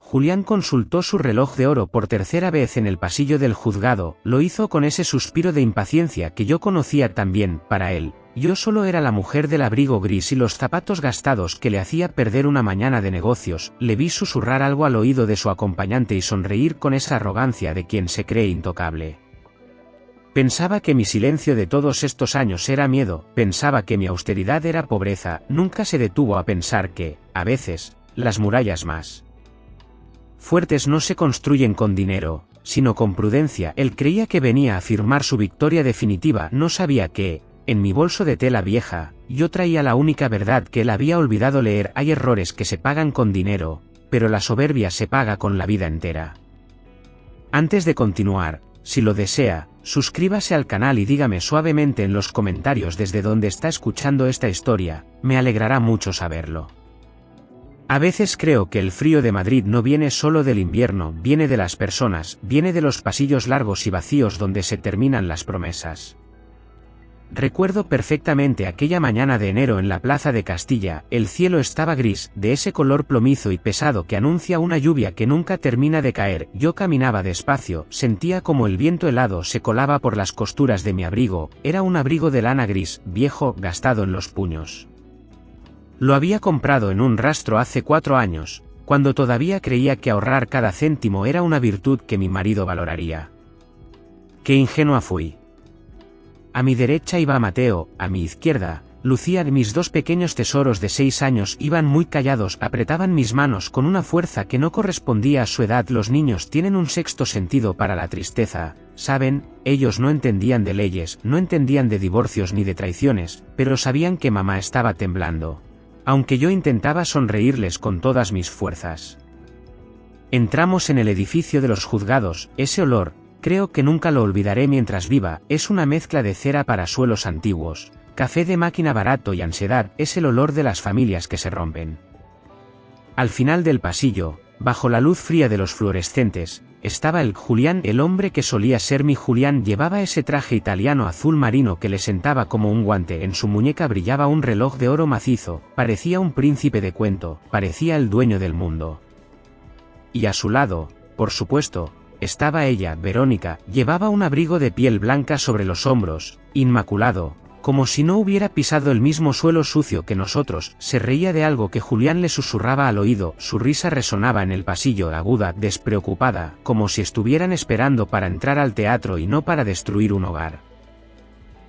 Julián consultó su reloj de oro por tercera vez en el pasillo del juzgado, lo hizo con ese suspiro de impaciencia que yo conocía tan bien. Para él, yo solo era la mujer del abrigo gris y los zapatos gastados que le hacía perder una mañana de negocios. Le vi susurrar algo al oído de su acompañante y sonreír con esa arrogancia de quien se cree intocable. Pensaba que mi silencio de todos estos años era miedo, pensaba que mi austeridad era pobreza. Nunca se detuvo a pensar que, a veces, las murallas más fuertes no se construyen con dinero, sino con prudencia. Él creía que venía a firmar su victoria definitiva. No sabía que, en mi bolso de tela vieja, yo traía la única verdad que él había olvidado leer. Hay errores que se pagan con dinero, pero la soberbia se paga con la vida entera. Antes de continuar, si lo desea, suscríbase al canal y dígame suavemente en los comentarios desde donde está escuchando esta historia, me alegrará mucho saberlo. A veces creo que el frío de Madrid no viene solo del invierno, viene de las personas, viene de los pasillos largos y vacíos donde se terminan las promesas. Recuerdo perfectamente aquella mañana de enero en la Plaza de Castilla. El cielo estaba gris, de ese color plomizo y pesado que anuncia una lluvia que nunca termina de caer. Yo caminaba despacio, sentía como el viento helado se colaba por las costuras de mi abrigo. Era un abrigo de lana gris, viejo, gastado en los puños. Lo había comprado en un rastro hace 4 años, cuando todavía creía que ahorrar cada céntimo era una virtud que mi marido valoraría. ¡Qué ingenua fui! A mi derecha iba Mateo, a mi izquierda, Lucía. Mis 2 pequeños tesoros de 6 años iban muy callados, apretaban mis manos con una fuerza que no correspondía a su edad. Los niños tienen un sexto sentido para la tristeza, saben, ellos no entendían de leyes, no entendían de divorcios ni de traiciones, pero sabían que mamá estaba temblando. Aunque yo intentaba sonreírles con todas mis fuerzas. Entramos en el edificio de los juzgados. Ese olor, creo que nunca lo olvidaré mientras viva. Es una mezcla de cera para suelos antiguos, café de máquina barato y ansiedad. Es el olor de las familias que se rompen. Al final del pasillo, bajo la luz fría de los fluorescentes, estaba el Julián, el hombre que solía ser mi Julián. Llevaba ese traje italiano azul marino que le sentaba como un guante. En su muñeca brillaba un reloj de oro macizo, parecía un príncipe de cuento, parecía el dueño del mundo. Y a su lado, por supuesto, estaba ella, Verónica. Llevaba un abrigo de piel blanca sobre los hombros, inmaculado, como si no hubiera pisado el mismo suelo sucio que nosotros. Se reía de algo que Julián le susurraba al oído. Su risa resonaba en el pasillo, aguda, despreocupada, como si estuvieran esperando para entrar al teatro y no para destruir un hogar.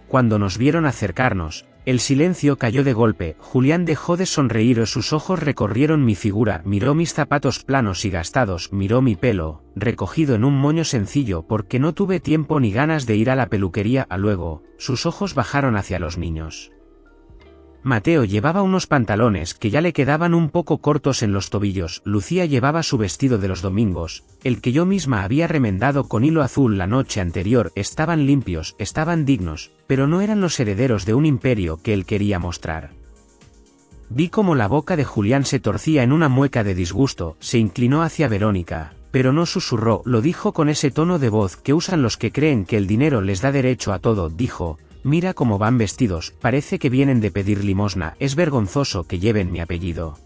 Cuando nos vieron acercarnos, el silencio cayó de golpe. Julián dejó de sonreír, sus ojos recorrieron mi figura, miró mis zapatos planos y gastados, miró mi pelo, recogido en un moño sencillo porque no tuve tiempo ni ganas de ir a la peluquería. Luego, sus ojos bajaron hacia los niños. Mateo llevaba unos pantalones que ya le quedaban un poco cortos en los tobillos. Lucía llevaba su vestido de los domingos, el que yo misma había remendado con hilo azul la noche anterior. Estaban limpios, estaban dignos, pero no eran los herederos de un imperio que él quería mostrar. Vi cómo la boca de Julián se torcía en una mueca de disgusto. Se inclinó hacia Verónica, pero no susurró, lo dijo con ese tono de voz que usan los que creen que el dinero les da derecho a todo. Dijo: mira cómo van vestidos, parece que vienen de pedir limosna. Es vergonzoso que lleven mi apellido.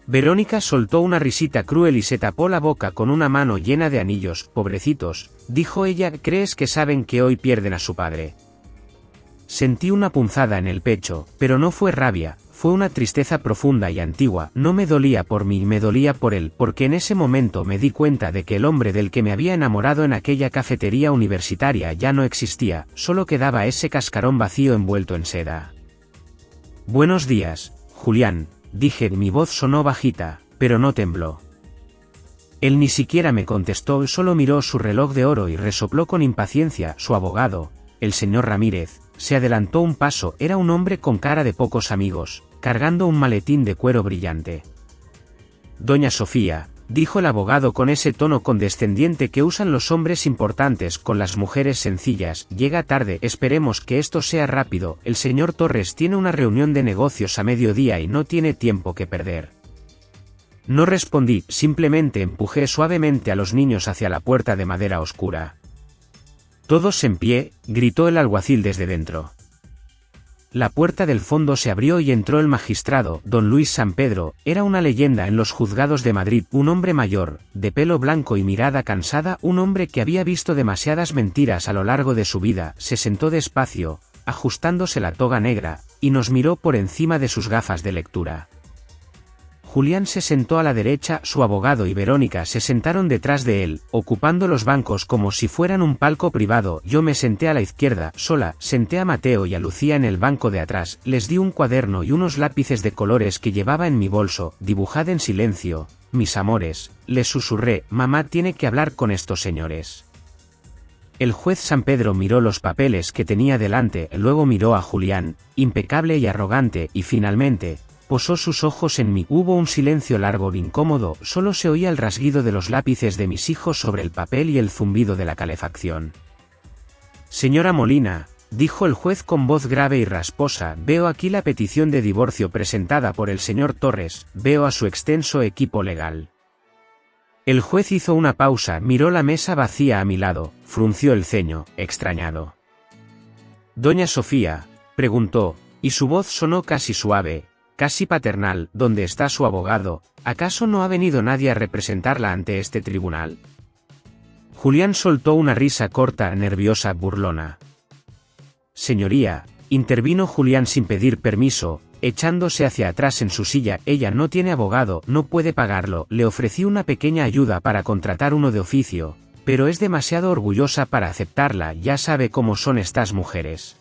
Verónica soltó una risita cruel y se tapó la boca con una mano llena de anillos. Pobrecitos, dijo ella, ¿crees que saben que hoy pierden a su padre? Sentí una punzada en el pecho, pero no fue rabia, fue una tristeza profunda y antigua. No me dolía por mí, me dolía por él, porque en ese momento me di cuenta de que el hombre del que me había enamorado en aquella cafetería universitaria ya no existía, solo quedaba ese cascarón vacío envuelto en seda. Buenos días, Julián, dije. Mi voz sonó bajita, pero no tembló. Él ni siquiera me contestó, solo miró su reloj de oro y resopló con impaciencia. Su abogado, el señor Ramírez, se adelantó un paso. Era un hombre con cara de pocos amigos, cargando un maletín de cuero brillante. Doña Sofía, dijo el abogado con ese tono condescendiente que usan los hombres importantes con las mujeres sencillas, llega tarde. Esperemos que esto sea rápido. El señor Torres tiene una reunión de negocios a mediodía y no tiene tiempo que perder. No respondí, simplemente empujé suavemente a los niños hacia la puerta de madera oscura. Todos en pie, gritó el alguacil desde dentro. La puerta del fondo se abrió y entró el magistrado, don Luis San Pedro. Era una leyenda en los juzgados de Madrid, un hombre mayor, de pelo blanco y mirada cansada, un hombre que había visto demasiadas mentiras a lo largo de su vida. Se sentó despacio, ajustándose la toga negra, y nos miró por encima de sus gafas de lectura. Julián se sentó a la derecha, su abogado y Verónica se sentaron detrás de él, ocupando los bancos como si fueran un palco privado. Yo me senté a la izquierda, sola, senté a Mateo y a Lucía en el banco de atrás, les di un cuaderno y unos lápices de colores que llevaba en mi bolso. Dibujad en silencio, mis amores, les susurré, mamá tiene que hablar con estos señores. El juez San Pedro miró los papeles que tenía delante, luego miró a Julián, impecable y arrogante, y finalmente posó sus ojos en mí. Hubo un silencio largo e incómodo, solo se oía el rasguido de los lápices de mis hijos sobre el papel y el zumbido de la calefacción. Señora Molina, dijo el juez con voz grave y rasposa, veo aquí la petición de divorcio presentada por el señor Torres, veo a su extenso equipo legal. El juez hizo una pausa, miró la mesa vacía a mi lado, frunció el ceño, extrañado. Doña Sofía, preguntó, y su voz sonó casi suave, casi paternal, ¿dónde está su abogado? ¿Acaso no ha venido nadie a representarla ante este tribunal? Julián soltó una risa corta, nerviosa, burlona. Señoría, intervino Julián sin pedir permiso, echándose hacia atrás en su silla, ella no tiene abogado, no puede pagarlo, le ofrecí una pequeña ayuda para contratar uno de oficio, pero es demasiado orgullosa para aceptarla, ya sabe cómo son estas mujeres.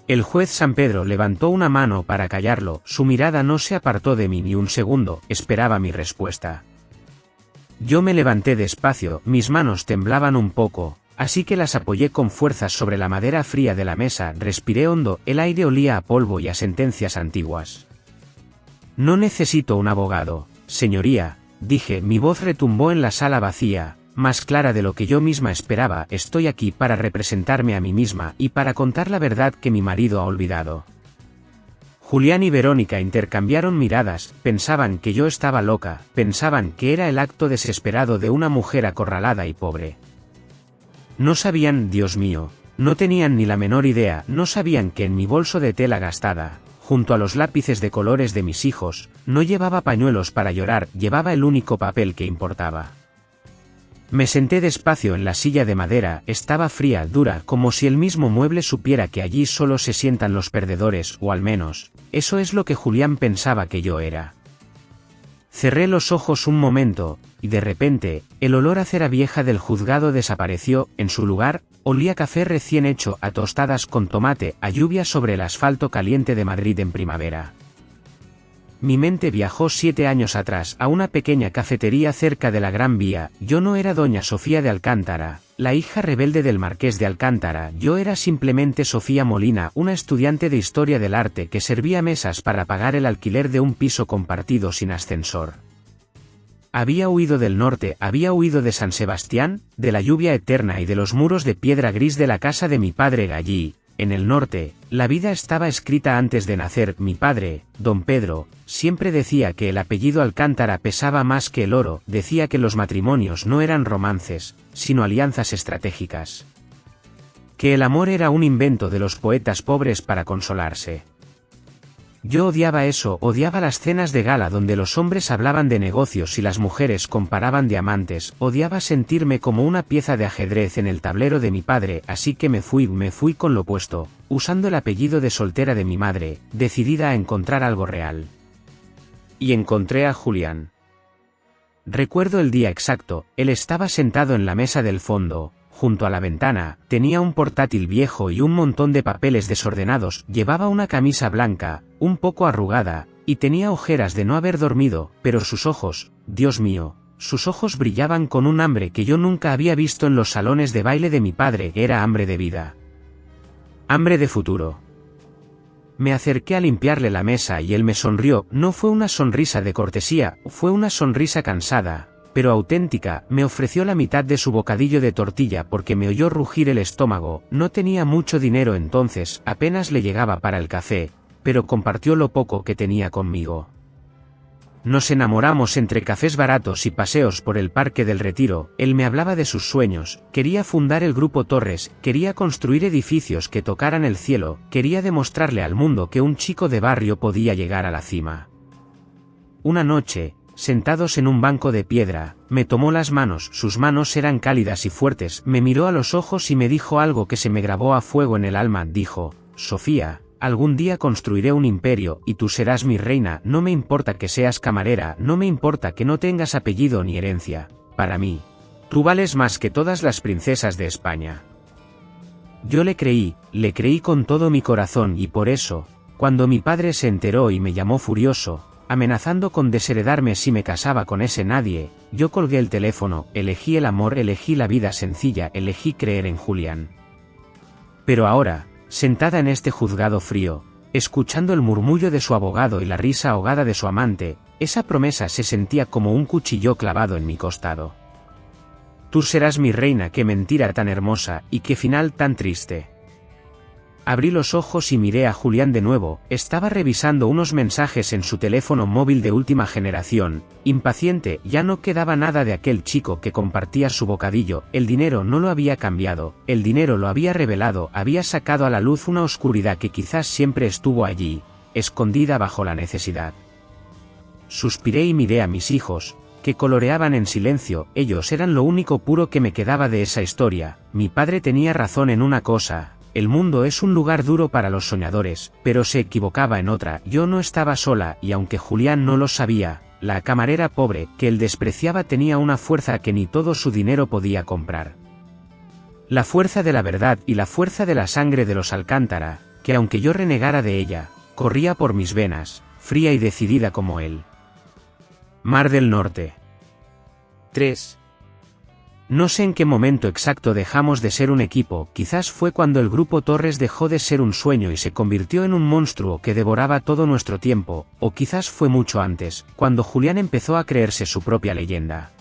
El juez San Pedro levantó una mano para callarlo, su mirada no se apartó de mí ni un segundo, esperaba mi respuesta. Yo me levanté despacio, mis manos temblaban un poco, así que las apoyé con fuerza sobre la madera fría de la mesa, respiré hondo, el aire olía a polvo y a sentencias antiguas. No necesito un abogado, señoría, dije, mi voz retumbó en la sala vacía, más clara de lo que yo misma esperaba, estoy aquí para representarme a mí misma y para contar la verdad que mi marido ha olvidado. Julián y Verónica intercambiaron miradas, pensaban que yo estaba loca, pensaban que era el acto desesperado de una mujer acorralada y pobre. No sabían, Dios mío, no tenían ni la menor idea, no sabían que en mi bolso de tela gastada, junto a los lápices de colores de mis hijos, no llevaba pañuelos para llorar, llevaba el único papel que importaba. Me senté despacio en la silla de madera, estaba fría, dura, como si el mismo mueble supiera que allí solo se sientan los perdedores, o al menos, eso es lo que Julián pensaba que yo era. Cerré los ojos un momento, y de repente, el olor a cera vieja del juzgado desapareció, en su lugar, olía café recién hecho, a tostadas con tomate, a lluvia sobre el asfalto caliente de Madrid en primavera. Mi mente viajó 7 años atrás, a una pequeña cafetería cerca de la Gran Vía. Yo no era doña Sofía de Alcántara, la hija rebelde del marqués de Alcántara, yo era simplemente Sofía Molina, una estudiante de historia del arte que servía mesas para pagar el alquiler de un piso compartido sin ascensor. Había huido del norte, había huido de San Sebastián, de la lluvia eterna y de los muros de piedra gris de la casa de mi padre allí. En el norte, la vida estaba escrita antes de nacer. Mi padre, don Pedro, siempre decía que el apellido Alcántara pesaba más que el oro, decía que los matrimonios no eran romances, sino alianzas estratégicas. Que el amor era un invento de los poetas pobres para consolarse. Yo odiaba eso, odiaba las cenas de gala donde los hombres hablaban de negocios y las mujeres comparaban diamantes, odiaba sentirme como una pieza de ajedrez en el tablero de mi padre, así que me fui con lo opuesto, usando el apellido de soltera de mi madre, decidida a encontrar algo real. Y encontré a Julián. Recuerdo el día exacto, él estaba sentado en la mesa del fondo, junto a la ventana, tenía un portátil viejo y un montón de papeles desordenados, llevaba una camisa blanca, un poco arrugada, y tenía ojeras de no haber dormido, pero sus ojos, Dios mío, sus ojos brillaban con un hambre que yo nunca había visto en los salones de baile de mi padre, era hambre de vida. Hambre de futuro. Me acerqué a limpiarle la mesa y él me sonrió, no fue una sonrisa de cortesía, fue una sonrisa cansada, pero auténtica, me ofreció la mitad de su bocadillo de tortilla porque me oyó rugir el estómago, no tenía mucho dinero entonces, apenas le llegaba para el café, pero compartió lo poco que tenía conmigo. Nos enamoramos entre cafés baratos y paseos por el Parque del Retiro. Él me hablaba de sus sueños, quería fundar el Grupo Torres, quería construir edificios que tocaran el cielo, quería demostrarle al mundo que un chico de barrio podía llegar a la cima. Una noche, sentados en un banco de piedra, me tomó las manos, sus manos eran cálidas y fuertes, me miró a los ojos y me dijo algo que se me grabó a fuego en el alma, dijo: Sofía, algún día construiré un imperio, y tú serás mi reina, no me importa que seas camarera, no me importa que no tengas apellido ni herencia, para mí, tú vales más que todas las princesas de España. Yo le creí con todo mi corazón y por eso, cuando mi padre se enteró y me llamó furioso, amenazando con desheredarme si me casaba con ese nadie, yo colgué el teléfono, elegí el amor, elegí la vida sencilla, elegí creer en Julián. Pero ahora, sentada en este juzgado frío, escuchando el murmullo de su abogado y la risa ahogada de su amante, esa promesa se sentía como un cuchillo clavado en mi costado. Tú serás mi reina, qué mentira tan hermosa, y qué final tan triste. Abrí los ojos y miré a Julián de nuevo, estaba revisando unos mensajes en su teléfono móvil de última generación, impaciente, ya no quedaba nada de aquel chico que compartía su bocadillo, el dinero no lo había cambiado, el dinero lo había revelado, había sacado a la luz una oscuridad que quizás siempre estuvo allí, escondida bajo la necesidad. Suspiré y miré a mis hijos, que coloreaban en silencio, ellos eran lo único puro que me quedaba de esa historia. Mi padre tenía razón en una cosa. El mundo es un lugar duro para los soñadores, pero se equivocaba en otra. Yo no estaba sola, y aunque Julián no lo sabía, la camarera pobre, que él despreciaba, tenía una fuerza que ni todo su dinero podía comprar. La fuerza de la verdad y la fuerza de la sangre de los Alcántara, que aunque yo renegara de ella, corría por mis venas, fría y decidida como él. Mar del Norte. 3. No sé en qué momento exacto dejamos de ser un equipo, quizás fue cuando el Grupo Torres dejó de ser un sueño y se convirtió en un monstruo que devoraba todo nuestro tiempo, o quizás fue mucho antes, cuando Julián empezó a creerse su propia leyenda.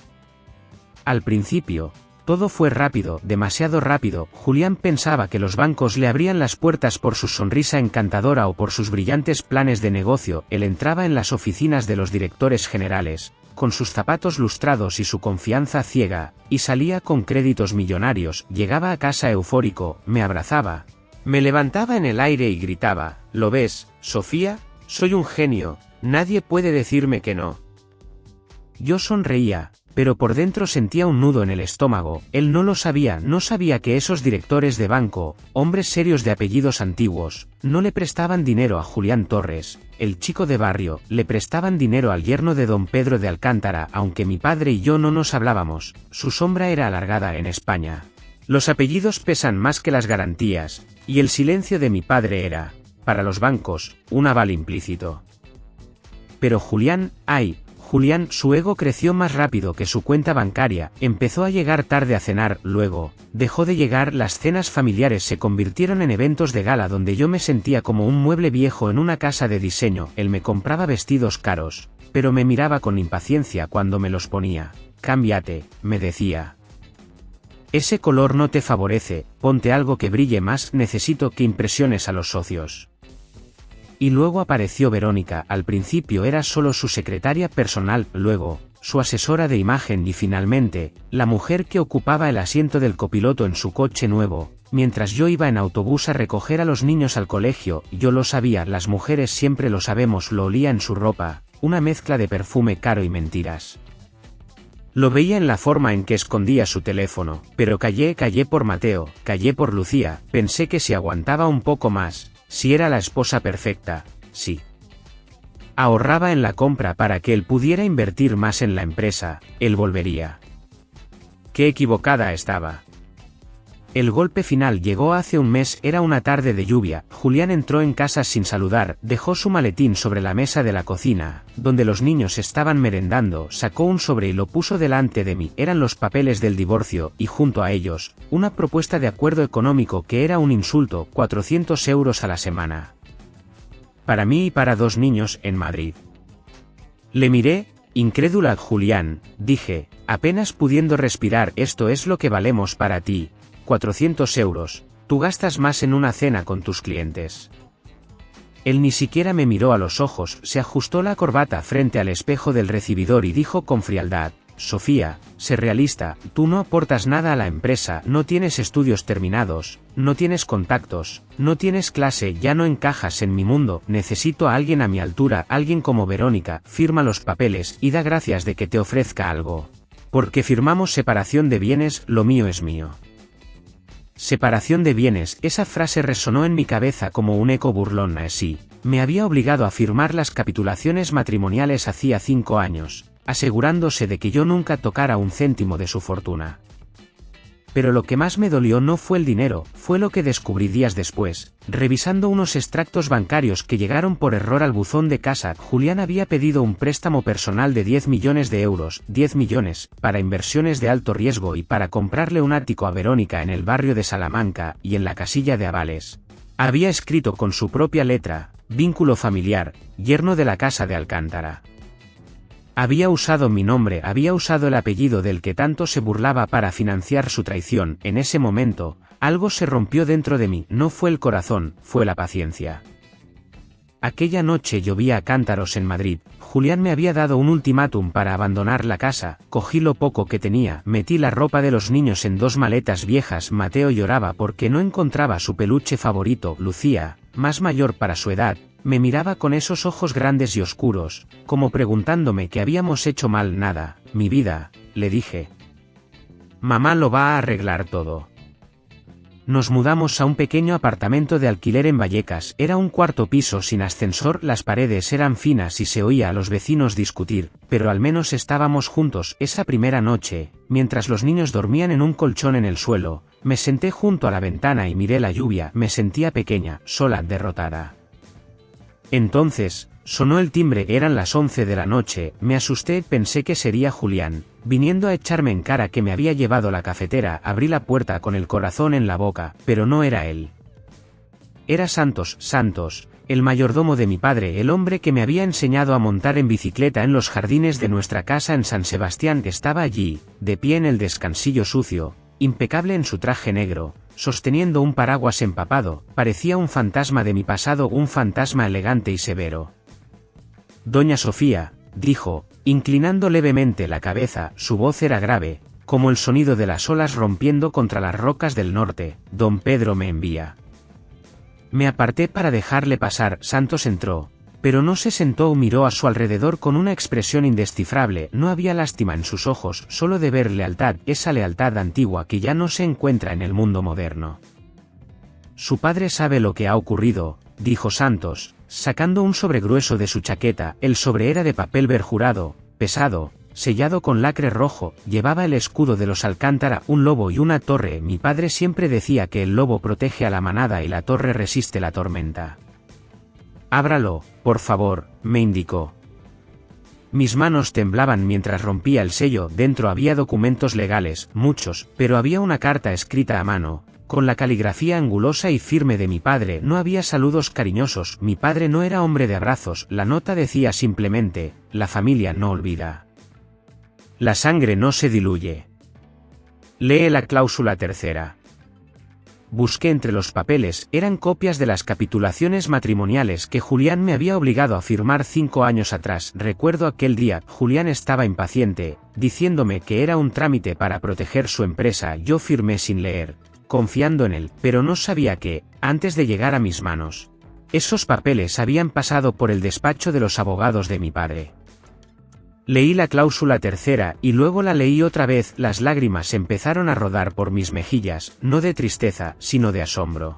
Al principio, todo fue rápido, demasiado rápido. Julián pensaba que los bancos le abrían las puertas por su sonrisa encantadora o por sus brillantes planes de negocio. Él entraba en las oficinas de los directores generales, con sus zapatos lustrados y su confianza ciega, y salía con créditos millonarios. Llegaba a casa eufórico, me abrazaba, me levantaba en el aire y gritaba: ¿lo ves, Sofía? Soy un genio, nadie puede decirme que no. Yo sonreía, pero por dentro sentía un nudo en el estómago. Él no lo sabía, no sabía que esos directores de banco, hombres serios de apellidos antiguos, no le prestaban dinero a Julián Torres, el chico de barrio, le prestaban dinero al yerno de don Pedro de Alcántara. Aunque mi padre y yo no nos hablábamos, su sombra era alargada en España. Los apellidos pesan más que las garantías, y el silencio de mi padre era, para los bancos, un aval implícito. Pero Julián, Julián, su ego creció más rápido que su cuenta bancaria, empezó a llegar tarde a cenar, luego, dejó de llegar. Las cenas familiares se convirtieron en eventos de gala donde yo me sentía como un mueble viejo en una casa de diseño. Él me compraba vestidos caros, pero me miraba con impaciencia cuando me los ponía. Cámbiate, me decía. Ese color no te favorece, ponte algo que brille más, necesito que impresiones a los socios. Y luego apareció Verónica. Al principio era solo su secretaria personal, luego, su asesora de imagen y finalmente, la mujer que ocupaba el asiento del copiloto en su coche nuevo. Mientras yo iba en autobús a recoger a los niños al colegio, yo lo sabía, las mujeres siempre lo sabemos, lo olía en su ropa, una mezcla de perfume caro y mentiras. Lo veía en la forma en que escondía su teléfono, pero callé por Mateo, callé por Lucía, pensé que si aguantaba un poco más, si era la esposa perfecta, sí. Ahorraba en la compra para que él pudiera invertir más en la empresa, él volvería. Qué equivocada estaba. El golpe final llegó hace un mes, era una tarde de lluvia. Julián entró en casa sin saludar, dejó su maletín sobre la mesa de la cocina, donde los niños estaban merendando, sacó un sobre y lo puso delante de mí. Eran los papeles del divorcio, y junto a ellos, una propuesta de acuerdo económico que era un insulto, 400 euros a la semana. Para mí y para 2 niños, en Madrid. Le miré, incrédula. Julián, dije, apenas pudiendo respirar, esto es lo que valemos para ti. 400 euros, tú gastas más en una cena con tus clientes. Él ni siquiera me miró a los ojos, se ajustó la corbata frente al espejo del recibidor y dijo con frialdad: Sofía, sé realista, tú no aportas nada a la empresa, no tienes estudios terminados, no tienes contactos, no tienes clase, ya no encajas en mi mundo, necesito a alguien a mi altura, alguien como Verónica, firma los papeles y da gracias de que te ofrezca algo. Porque firmamos separación de bienes, lo mío es mío. Separación de bienes, esa frase resonó en mi cabeza como un eco burlón. Así, me había obligado a firmar las capitulaciones matrimoniales hacía 5 años, asegurándose de que yo nunca tocara un céntimo de su fortuna. Pero lo que más me dolió no fue el dinero, fue lo que descubrí días después, revisando unos extractos bancarios que llegaron por error al buzón de casa. Julián había pedido un préstamo personal de 10 millones de euros, 10 millones, para inversiones de alto riesgo y para comprarle un ático a Verónica en el barrio de Salamanca, y en la casilla de avales había escrito con su propia letra: vínculo familiar, yerno de la casa de Alcántara. Había usado mi nombre, había usado el apellido del que tanto se burlaba para financiar su traición. En ese momento, algo se rompió dentro de mí, no fue el corazón, fue la paciencia. Aquella noche llovía a cántaros en Madrid, Julián me había dado un ultimátum para abandonar la casa, cogí lo poco que tenía, metí la ropa de los niños en 2 maletas viejas. Mateo lloraba porque no encontraba su peluche favorito. Lucía, más mayor para su edad, me miraba con esos ojos grandes y oscuros, como preguntándome que habíamos hecho mal. Nada, mi vida, le dije. Mamá lo va a arreglar todo. Nos mudamos a un pequeño apartamento de alquiler en Vallecas, era un 4º piso sin ascensor, las paredes eran finas y se oía a los vecinos discutir, pero al menos estábamos juntos. Esa primera noche, mientras los niños dormían en un colchón en el suelo, me senté junto a la ventana y miré la lluvia, me sentía pequeña, sola, derrotada. Entonces, sonó el timbre, eran las 11 de la noche, me asusté, pensé que sería Julián, viniendo a echarme en cara que me había llevado la cafetera. Abrí la puerta con el corazón en la boca, pero no era él. Era Santos, el mayordomo de mi padre, el hombre que me había enseñado a montar en bicicleta en los jardines de nuestra casa en San Sebastián. Estaba allí, de pie en el descansillo sucio, impecable en su traje negro, sosteniendo un paraguas empapado, parecía un fantasma de mi pasado, un fantasma elegante y severo. Doña Sofía, dijo, inclinando levemente la cabeza, su voz era grave, como el sonido de las olas rompiendo contra las rocas del norte: don Pedro me envía. Me aparté para dejarle pasar. Santos entró, pero no se sentó o miró a su alrededor con una expresión indescifrable. No había lástima en sus ojos, solo de ver lealtad, esa lealtad antigua que ya no se encuentra en el mundo moderno. Su padre sabe lo que ha ocurrido, dijo Santos, sacando un sobre grueso de su chaqueta. El sobre era de papel berjurado, pesado, sellado con lacre rojo, llevaba el escudo de los Alcántara, un lobo y una torre. Mi padre siempre decía que el lobo protege a la manada y la torre resiste la tormenta. Ábralo, por favor, me indicó. Mis manos temblaban mientras rompía el sello. Dentro había documentos legales, muchos, pero había una carta escrita a mano, con la caligrafía angulosa y firme de mi padre. No había saludos cariñosos, mi padre no era hombre de abrazos. La nota decía simplemente: la familia no olvida. La sangre no se diluye. Lee la cláusula tercera. Busqué entre los papeles, eran copias de las capitulaciones matrimoniales que Julián me había obligado a firmar 5 años atrás. Recuerdo aquel día, Julián estaba impaciente, diciéndome que era un trámite para proteger su empresa. Yo firmé sin leer, confiando en él, pero no sabía que, antes de llegar a mis manos, esos papeles habían pasado por el despacho de los abogados de mi padre. Leí la cláusula tercera y luego la leí otra vez. Las lágrimas empezaron a rodar por mis mejillas, no de tristeza, sino de asombro.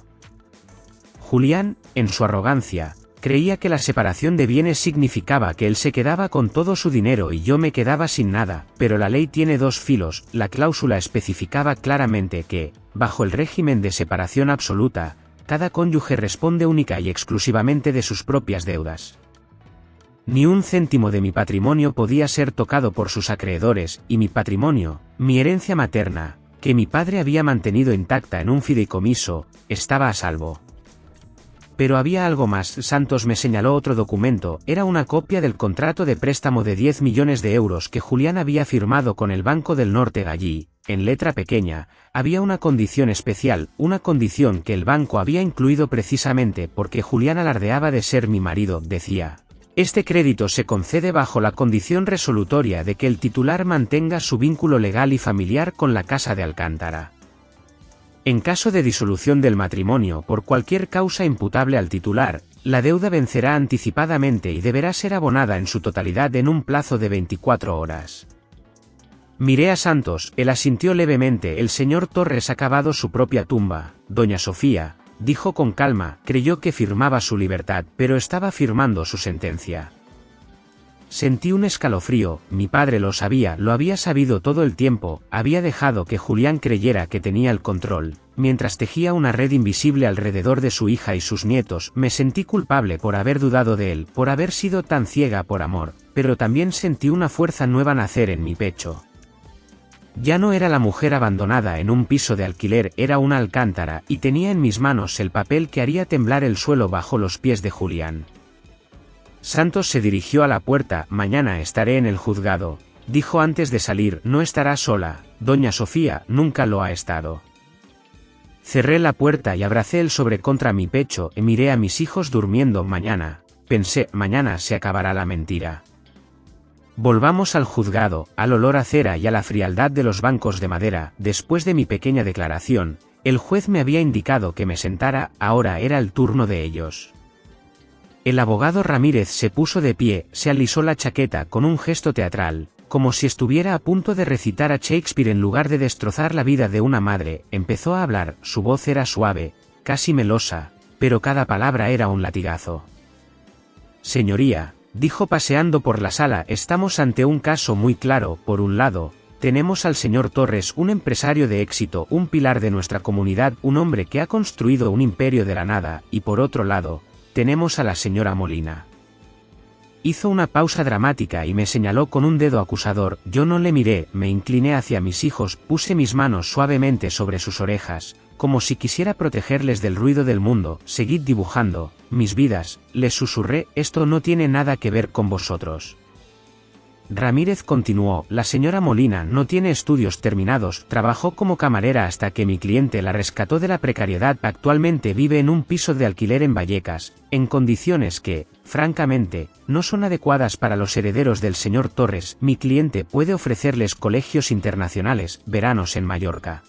Julián, en su arrogancia, creía que la separación de bienes significaba que él se quedaba con todo su dinero y yo me quedaba sin nada, pero la ley tiene 2 filos. La cláusula especificaba claramente que, bajo el régimen de separación absoluta, cada cónyuge responde única y exclusivamente de sus propias deudas. Ni un céntimo de mi patrimonio podía ser tocado por sus acreedores, y mi patrimonio, mi herencia materna, que mi padre había mantenido intacta en un fideicomiso, estaba a salvo. Pero había algo más. Santos me señaló otro documento, era una copia del contrato de préstamo de 10 millones de euros que Julián había firmado con el Banco del Norte. Allí, en letra pequeña, había una condición especial, una condición que el banco había incluido precisamente porque Julián alardeaba de ser mi marido, decía. Este crédito se concede bajo la condición resolutoria de que el titular mantenga su vínculo legal y familiar con la casa de Alcántara. En caso de disolución del matrimonio por cualquier causa imputable al titular, la deuda vencerá anticipadamente y deberá ser abonada en su totalidad en un plazo de 24 horas. Miré a Santos, él asintió levemente. El señor Torres ha cavado su propia tumba, doña Sofía, dijo con calma, creyó que firmaba su libertad, pero estaba firmando su sentencia. Sentí un escalofrío, mi padre lo sabía, lo había sabido todo el tiempo, había dejado que Julián creyera que tenía el control, mientras tejía una red invisible alrededor de su hija y sus nietos. Me sentí culpable por haber dudado de él, por haber sido tan ciega por amor, pero también sentí una fuerza nueva nacer en mi pecho. Ya no era la mujer abandonada en un piso de alquiler, era una Alcántara, y tenía en mis manos el papel que haría temblar el suelo bajo los pies de Julián. Santos se dirigió a la puerta. Mañana estaré en el juzgado, dijo antes de salir. No estará sola, doña Sofía nunca lo ha estado. Cerré la puerta y abracé el sobre contra mi pecho y miré a mis hijos durmiendo. Mañana, pensé, mañana se acabará la mentira. Volvamos al juzgado, al olor a cera y a la frialdad de los bancos de madera. Después de mi pequeña declaración, el juez me había indicado que me sentara, ahora era el turno de ellos. El abogado Ramírez se puso de pie, se alisó la chaqueta con un gesto teatral, como si estuviera a punto de recitar a Shakespeare en lugar de destrozar la vida de una madre. Empezó a hablar, su voz era suave, casi melosa, pero cada palabra era un latigazo. Señoría, dijo paseando por la sala, estamos ante un caso muy claro. Por un lado, tenemos al señor Torres, un empresario de éxito, un pilar de nuestra comunidad, un hombre que ha construido un imperio de la nada, y por otro lado, tenemos a la señora Molina. Hizo una pausa dramática y me señaló con un dedo acusador. Yo no le miré, me incliné hacia mis hijos, puse mis manos suavemente sobre sus orejas, como si quisiera protegerles del ruido del mundo. Seguid dibujando, mis vidas, les susurré, esto no tiene nada que ver con vosotros. Ramírez continuó, la señora Molina no tiene estudios terminados, trabajó como camarera hasta que mi cliente la rescató de la precariedad. Actualmente vive en un piso de alquiler en Vallecas, en condiciones que, francamente, no son adecuadas para los herederos del señor Torres. Mi cliente puede ofrecerles colegios internacionales, veranos en Mallorca,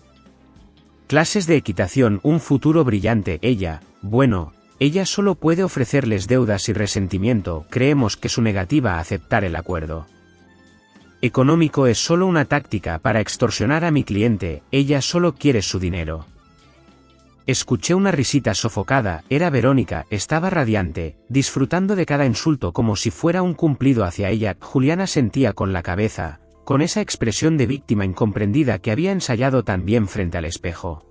clases de equitación, un futuro brillante. Ella solo puede ofrecerles deudas y resentimiento. Creemos que su negativa a aceptar el acuerdo económico es solo una táctica para extorsionar a mi cliente. Ella solo quiere su dinero. Escuché una risita sofocada. Era Verónica, estaba radiante, disfrutando de cada insulto como si fuera un cumplido hacia ella. Juliana sentía con la cabeza, con esa expresión de víctima incomprendida que había ensayado tan bien frente al espejo.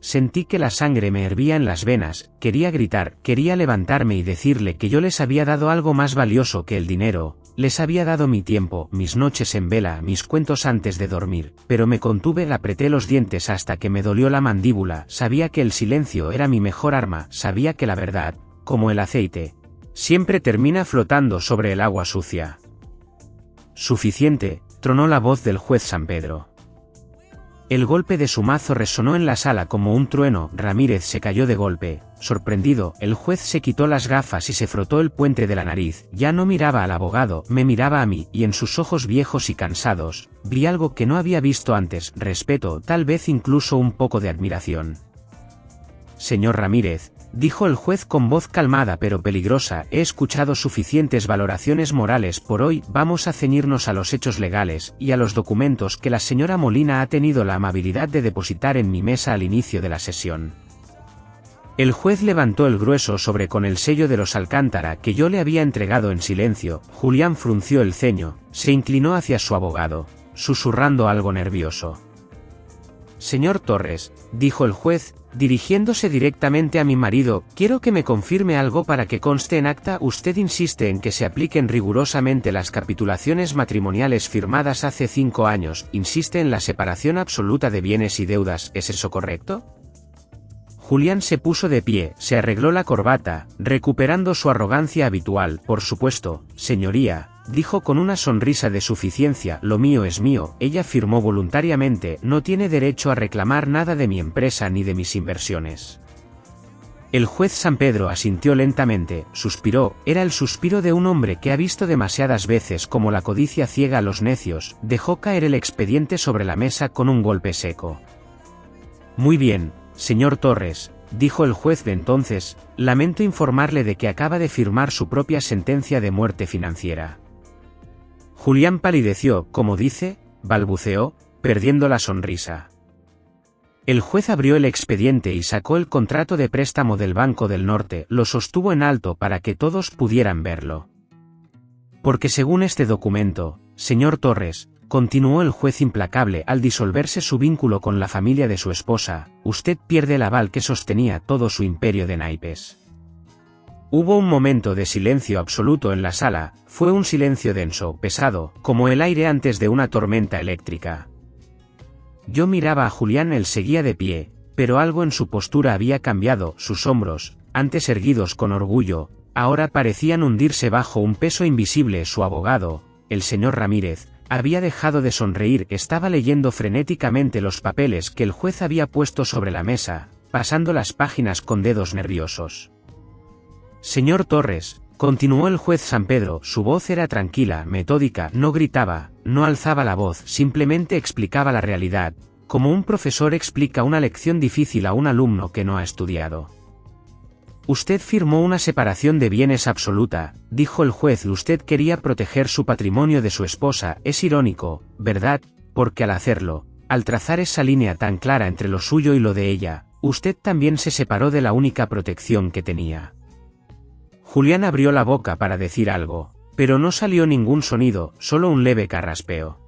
Sentí que la sangre me hervía en las venas, quería gritar, quería levantarme y decirle que yo les había dado algo más valioso que el dinero, les había dado mi tiempo, mis noches en vela, mis cuentos antes de dormir, pero me contuve, apreté los dientes hasta que me dolió la mandíbula. Sabía que el silencio era mi mejor arma, sabía que la verdad, como el aceite, siempre termina flotando sobre el agua sucia. Suficiente, tronó la voz del juez San Pedro. El golpe de su mazo resonó en la sala como un trueno. Ramírez se cayó de golpe. Sorprendido, el juez se quitó las gafas y se frotó el puente de la nariz. Ya no miraba al abogado, me miraba a mí, y en sus ojos viejos y cansados, vi algo que no había visto antes, respeto, tal vez incluso un poco de admiración. Señor Ramírez, dijo el juez con voz calmada pero peligrosa, he escuchado suficientes valoraciones morales por hoy, vamos a ceñirnos a los hechos legales, y a los documentos que la señora Molina ha tenido la amabilidad de depositar en mi mesa al inicio de la sesión. El juez levantó el grueso sobre con el sello de los Alcántara que yo le había entregado en silencio. Julián frunció el ceño, se inclinó hacia su abogado, susurrando algo nervioso. Señor Torres, dijo el juez, dirigiéndose directamente a mi marido, quiero que me confirme algo para que conste en acta. Usted insiste en que se apliquen rigurosamente las capitulaciones matrimoniales firmadas hace 5 años, insiste en la separación absoluta de bienes y deudas, ¿es eso correcto? Julián se puso de pie, se arregló la corbata, recuperando su arrogancia habitual. Por supuesto, señoría, dijo con una sonrisa de suficiencia, lo mío es mío, ella firmó voluntariamente, no tiene derecho a reclamar nada de mi empresa ni de mis inversiones. El juez San Pedro asintió lentamente, suspiró, era el suspiro de un hombre que ha visto demasiadas veces cómo la codicia ciega a los necios, dejó caer el expediente sobre la mesa con un golpe seco. Muy bien, señor Torres, dijo el juez de entonces, lamento informarle de que acaba de firmar su propia sentencia de muerte financiera. Julián palideció, como dice, balbuceó, perdiendo la sonrisa. El juez abrió el expediente y sacó el contrato de préstamo del Banco del Norte, lo sostuvo en alto para que todos pudieran verlo. Porque según este documento, señor Torres, continuó el juez implacable, al disolverse su vínculo con la familia de su esposa, usted pierde el aval que sostenía todo su imperio de naipes. Hubo un momento de silencio absoluto en la sala, fue un silencio denso, pesado, como el aire antes de una tormenta eléctrica. Yo miraba a Julián, él seguía de pie, pero algo en su postura había cambiado, sus hombros, antes erguidos con orgullo, ahora parecían hundirse bajo un peso invisible. Su abogado, el señor Ramírez, había dejado de sonreír, estaba leyendo frenéticamente los papeles que el juez había puesto sobre la mesa, pasando las páginas con dedos nerviosos. Señor Torres, continuó el juez San Pedro, su voz era tranquila, metódica, no gritaba, no alzaba la voz, simplemente explicaba la realidad, como un profesor explica una lección difícil a un alumno que no ha estudiado. Usted firmó una separación de bienes absoluta, dijo el juez, usted quería proteger su patrimonio de su esposa, es irónico, ¿verdad? Porque al hacerlo, al trazar esa línea tan clara entre lo suyo y lo de ella, usted también se separó de la única protección que tenía. Julián abrió la boca para decir algo, pero no salió ningún sonido, solo un leve carraspeo.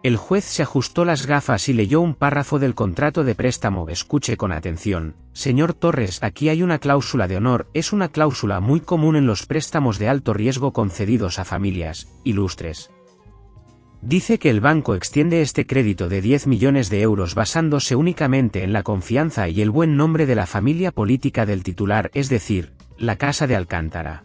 El juez se ajustó las gafas y leyó un párrafo del contrato de préstamo. Escuche con atención, señor Torres, aquí hay una cláusula de honor, es una cláusula muy común en los préstamos de alto riesgo concedidos a familias ilustres. Dice que el banco extiende este crédito de 10 millones de euros basándose únicamente en la confianza y el buen nombre de la familia política del titular, es decir, la Casa de Alcántara.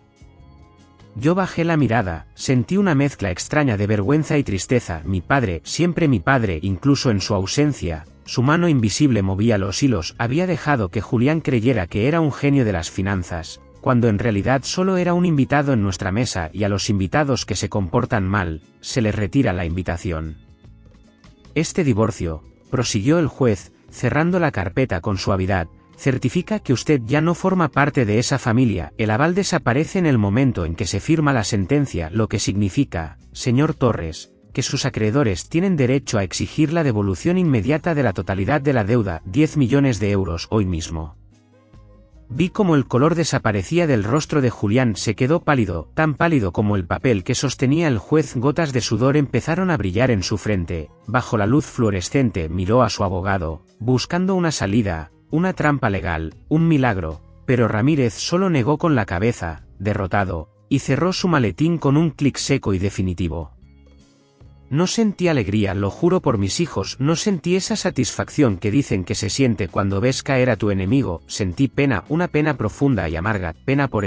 Yo bajé la mirada, sentí una mezcla extraña de vergüenza y tristeza. Mi padre, siempre mi padre, incluso en su ausencia, su mano invisible movía los hilos, había dejado que Julián creyera que era un genio de las finanzas, cuando en realidad solo era un invitado en nuestra mesa, y a los invitados que se comportan mal, se les retira la invitación. Este divorcio, prosiguió el juez, cerrando la carpeta con suavidad, certifica que usted ya no forma parte de esa familia, el aval desaparece en el momento en que se firma la sentencia, lo que significa, señor Torres, que sus acreedores tienen derecho a exigir la devolución inmediata de la totalidad de la deuda, 10 millones de euros, hoy mismo. Vi cómo el color desaparecía del rostro de Julián, se quedó pálido, tan pálido como el papel que sostenía el juez, gotas de sudor empezaron a brillar en su frente, bajo la luz fluorescente miró a su abogado, buscando una salida, una trampa legal, un milagro, pero Ramírez solo negó con la cabeza, derrotado, y cerró su maletín con un clic seco y definitivo. No sentí alegría, lo juro por mis hijos, no sentí esa satisfacción que dicen que se siente cuando ves caer a tu enemigo, sentí pena, una pena profunda y amarga, pena por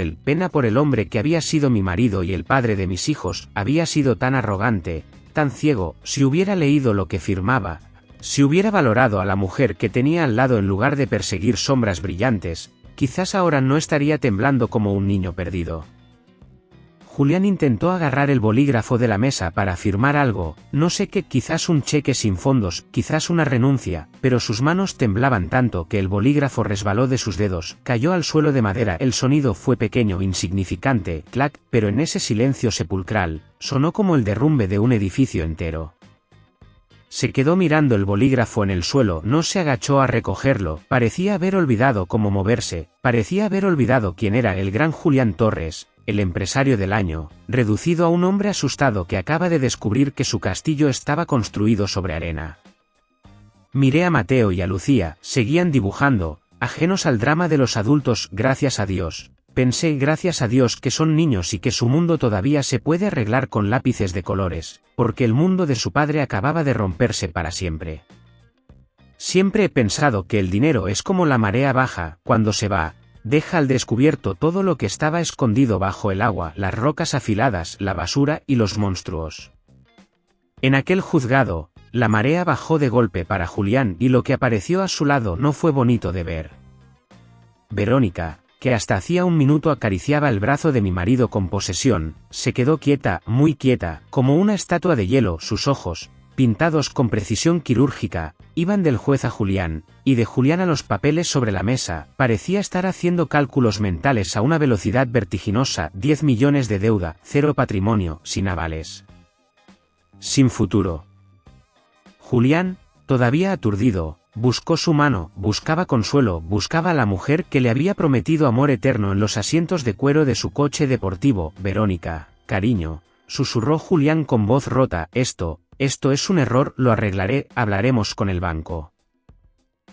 el hombre que había sido mi marido y el padre de mis hijos, había sido tan arrogante, tan ciego, si hubiera leído lo que firmaba, si hubiera valorado a la mujer que tenía al lado en lugar de perseguir sombras brillantes, quizás ahora no estaría temblando como un niño perdido. Julián intentó agarrar el bolígrafo de la mesa para firmar algo, no sé qué, quizás un cheque sin fondos, quizás una renuncia, pero sus manos temblaban tanto que el bolígrafo resbaló de sus dedos, cayó al suelo de madera, el sonido fue pequeño, insignificante, clac, pero en ese silencio sepulcral, sonó como el derrumbe de un edificio entero. Se quedó mirando el bolígrafo en el suelo, no se agachó a recogerlo, parecía haber olvidado cómo moverse, parecía haber olvidado quién era el gran Julián Torres, el empresario del año, reducido a un hombre asustado que acaba de descubrir que su castillo estaba construido sobre arena. Miré a Mateo y a Lucía, seguían dibujando, ajenos al drama de los adultos, gracias a Dios. Pensé, gracias a Dios que son niños y que su mundo todavía se puede arreglar con lápices de colores, porque el mundo de su padre acababa de romperse para siempre. Siempre he pensado que el dinero es como la marea baja, cuando se va, deja al descubierto todo lo que estaba escondido bajo el agua, las rocas afiladas, la basura y los monstruos. En aquel juzgado, la marea bajó de golpe para Julián y lo que apareció a su lado no fue bonito de ver. Verónica, que hasta hacía un minuto acariciaba el brazo de mi marido con posesión, se quedó quieta, muy quieta, como una estatua de hielo. Sus ojos, pintados con precisión quirúrgica, iban del juez a Julián, y de Julián a los papeles sobre la mesa. Parecía estar haciendo cálculos mentales a una velocidad vertiginosa. 10 millones de deuda, 0 patrimonio, sin avales. Sin futuro. Julián, todavía aturdido, buscó su mano, buscaba consuelo, buscaba a la mujer que le había prometido amor eterno en los asientos de cuero de su coche deportivo. Verónica, cariño, susurró Julián con voz rota, esto es un error, lo arreglaré, hablaremos con el banco.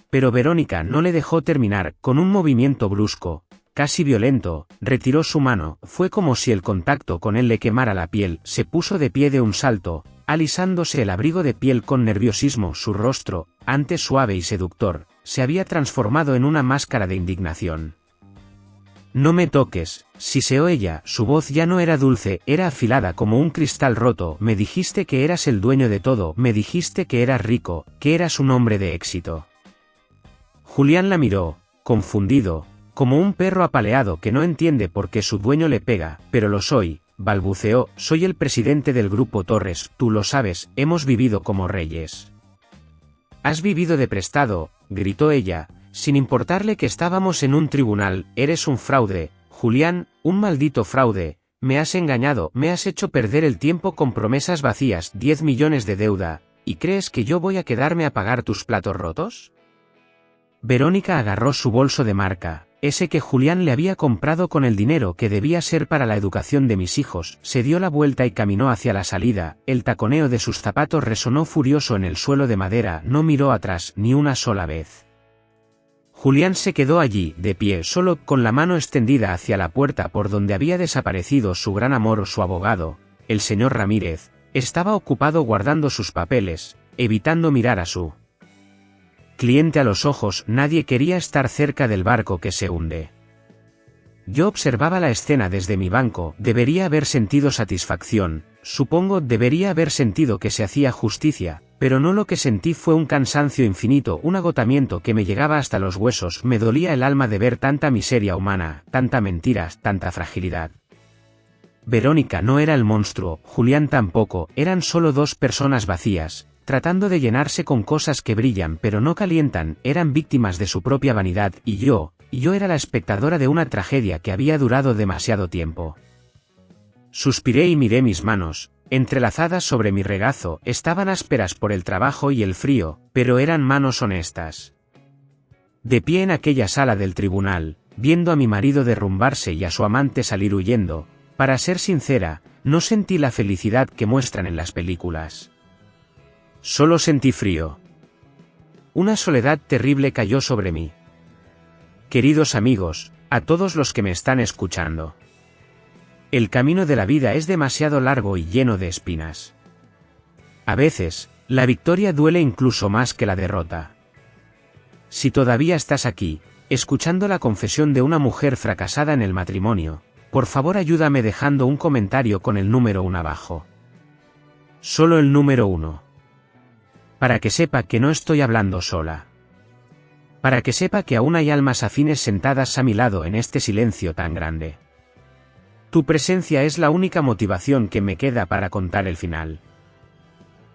Pero Verónica no le dejó terminar. Con un movimiento brusco, casi violento, retiró su mano. Fue como si el contacto con él le quemara la piel. Se puso de pie de un salto, alisándose el abrigo de piel con nerviosismo. Su rostro, antes suave y seductor, se había transformado en una máscara de indignación. No me toques, siseó ella. Su voz ya no era dulce, era afilada como un cristal roto. Me dijiste que eras el dueño de todo, me dijiste que eras rico, que eras un hombre de éxito. Julián la miró, confundido, como un perro apaleado que no entiende por qué su dueño le pega. Pero lo soy, balbuceó, soy el presidente del Grupo Torres, tú lo sabes, hemos vivido como reyes. Has vivido de prestado, gritó ella, sin importarle que estábamos en un tribunal. Eres un fraude, Julián, un maldito fraude, me has engañado, me has hecho perder el tiempo con promesas vacías. 10 millones de deuda, ¿y crees que yo voy a quedarme a pagar tus platos rotos? Verónica agarró su bolso de marca, ese que Julián le había comprado con el dinero que debía ser para la educación de mis hijos, se dio la vuelta y caminó hacia la salida. El taconeo de sus zapatos resonó furioso en el suelo de madera. No miró atrás ni una sola vez. Julián se quedó allí, de pie, solo, con la mano extendida hacia la puerta por donde había desaparecido su gran amor. Su abogado, el señor Ramírez, estaba ocupado guardando sus papeles, evitando mirar a su cliente a los ojos. Nadie quería estar cerca del barco que se hunde. Yo observaba la escena desde mi banco. Debería haber sentido satisfacción, supongo, debería haber sentido que se hacía justicia, pero no. Lo que sentí fue un cansancio infinito, un agotamiento que me llegaba hasta los huesos. Me dolía el alma de ver tanta miseria humana, tanta mentira, tanta fragilidad. Verónica no era el monstruo, Julián tampoco, eran solo dos personas vacías, tratando de llenarse con cosas que brillan pero no calientan. Eran víctimas de su propia vanidad, y yo era la espectadora de una tragedia que había durado demasiado tiempo. Suspiré y miré mis manos, entrelazadas sobre mi regazo. Estaban ásperas por el trabajo y el frío, pero eran manos honestas. De pie en aquella sala del tribunal, viendo a mi marido derrumbarse y a su amante salir huyendo, para ser sincera, no sentí la felicidad que muestran en las películas. Solo sentí frío. Una soledad terrible cayó sobre mí. Queridos amigos, a todos los que me están escuchando. El camino de la vida es demasiado largo y lleno de espinas. A veces, la victoria duele incluso más que la derrota. Si todavía estás aquí, escuchando la confesión de una mujer fracasada en el matrimonio, por favor ayúdame dejando un comentario con el número 1 abajo. Solo el número 1. Para que sepa que no estoy hablando sola. Para que sepa que aún hay almas afines sentadas a mi lado en este silencio tan grande. Tu presencia es la única motivación que me queda para contar el final.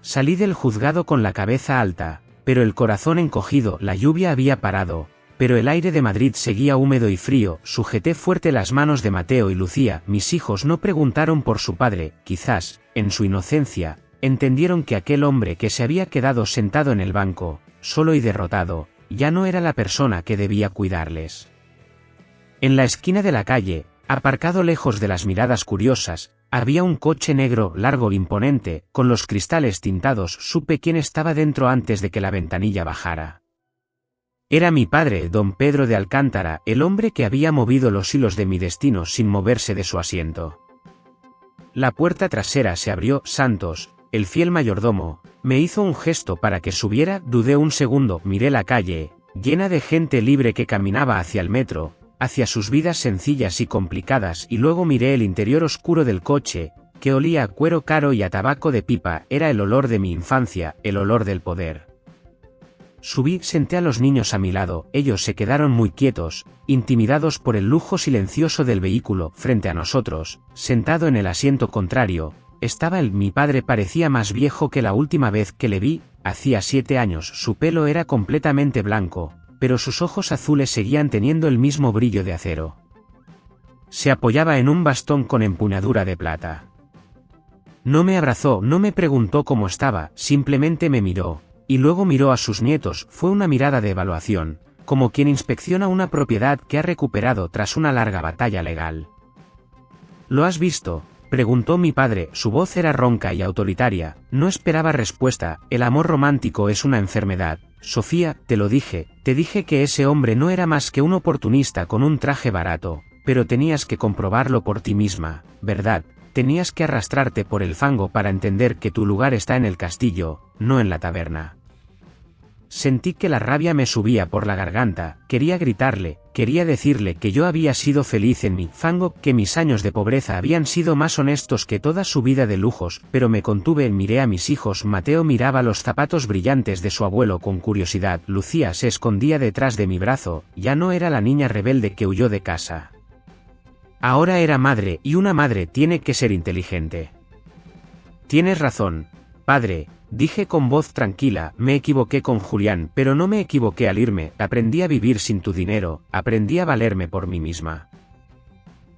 Salí del juzgado con la cabeza alta, pero el corazón encogido. La lluvia había parado, pero el aire de Madrid seguía húmedo y frío. Sujeté fuerte las manos de Mateo y Lucía. Mis hijos no preguntaron por su padre, quizás, en su inocencia, entendieron que aquel hombre que se había quedado sentado en el banco, solo y derrotado, ya no era la persona que debía cuidarles. En la esquina de la calle, aparcado lejos de las miradas curiosas, había un coche negro, largo, imponente, con los cristales tintados. Supe quién estaba dentro antes de que la ventanilla bajara. Era mi padre, don Pedro de Alcántara, el hombre que había movido los hilos de mi destino sin moverse de su asiento. La puerta trasera se abrió. Santos, el fiel mayordomo, me hizo un gesto para que subiera. Dudé un segundo, miré la calle, llena de gente libre que caminaba hacia el metro, hacia sus vidas sencillas y complicadas, y luego miré el interior oscuro del coche, que olía a cuero caro y a tabaco de pipa. Era el olor de mi infancia, el olor del poder. Subí, senté a los niños a mi lado, ellos se quedaron muy quietos, intimidados por el lujo silencioso del vehículo. Frente a nosotros, sentado en el asiento contrario, estaba él. Mi padre parecía más viejo que la última vez que le vi, hacía 7 años. Su pelo era completamente blanco, pero sus ojos azules seguían teniendo el mismo brillo de acero. Se apoyaba en un bastón con empuñadura de plata. No me abrazó, no me preguntó cómo estaba, simplemente me miró, y luego miró a sus nietos. Fue una mirada de evaluación, como quien inspecciona una propiedad que ha recuperado tras una larga batalla legal. ¿Lo has visto?, preguntó mi padre. Su voz era ronca y autoritaria. No esperaba respuesta. El amor romántico es una enfermedad. Sofía, te lo dije, te dije que ese hombre no era más que un oportunista con un traje barato, pero tenías que comprobarlo por ti misma, ¿verdad? Tenías que arrastrarte por el fango para entender que tu lugar está en el castillo, no en la taberna. Sentí que la rabia me subía por la garganta. Quería gritarle, quería decirle que yo había sido feliz en mi fango, que mis años de pobreza habían sido más honestos que toda su vida de lujos, pero me contuve. Miré a mis hijos. Mateo miraba los zapatos brillantes de su abuelo con curiosidad. Lucía se escondía detrás de mi brazo. Ya no era la niña rebelde que huyó de casa. Ahora era madre, y una madre tiene que ser inteligente. Tienes razón, padre, dije con voz tranquila. Me equivoqué con Julián, pero no me equivoqué al irme. Aprendí a vivir sin tu dinero, aprendí a valerme por mí misma.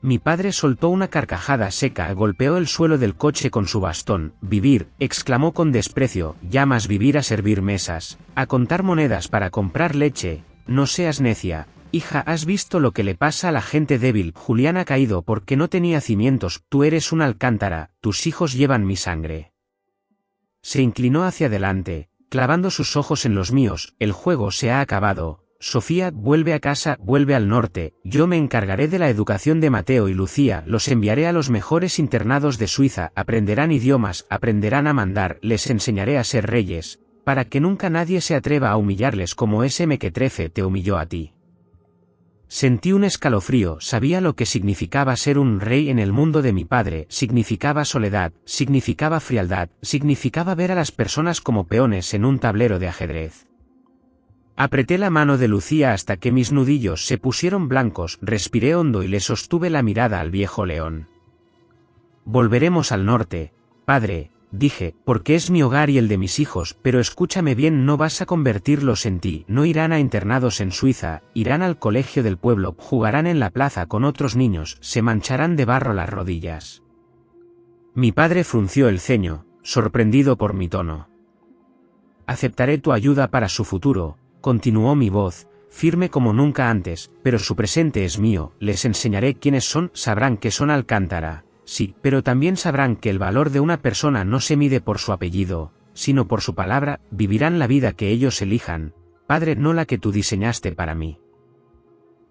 Mi padre soltó una carcajada seca, golpeó el suelo del coche con su bastón. Vivir, exclamó con desprecio. ¿Llamas vivir a servir mesas, a contar monedas para comprar leche? No seas necia. Hija, ¿has visto lo que le pasa a la gente débil? Julián ha caído porque no tenía cimientos. Tú eres una alcántara, tus hijos llevan mi sangre. Se inclinó hacia adelante, clavando sus ojos en los míos. El juego se ha acabado. Sofía, vuelve a casa, vuelve al norte. Yo me encargaré de la educación de Mateo y Lucía. Los enviaré a los mejores internados de Suiza. Aprenderán idiomas, aprenderán a mandar. Les enseñaré a ser reyes, para que nunca nadie se atreva a humillarles como ese mequetrefe te humilló a ti. Sentí un escalofrío. Sabía lo que significaba ser un rey en el mundo de mi padre. Significaba soledad, significaba frialdad, significaba ver a las personas como peones en un tablero de ajedrez. Apreté la mano de Lucía hasta que mis nudillos se pusieron blancos. Respiré hondo y le sostuve la mirada al viejo león. Volveremos al norte, padre, dije, porque es mi hogar y el de mis hijos, pero escúchame bien, no vas a convertirlos en ti. No irán a internados en Suiza, irán al colegio del pueblo, jugarán en la plaza con otros niños, se mancharán de barro las rodillas. Mi padre frunció el ceño, sorprendido por mi tono. Aceptaré tu ayuda para su futuro, continuó mi voz, firme como nunca antes, pero su presente es mío. Les enseñaré quiénes son, sabrán que son alcántara. Sí, pero también sabrán que el valor de una persona no se mide por su apellido, sino por su palabra. Vivirán la vida que ellos elijan, padre, no la que tú diseñaste para mí.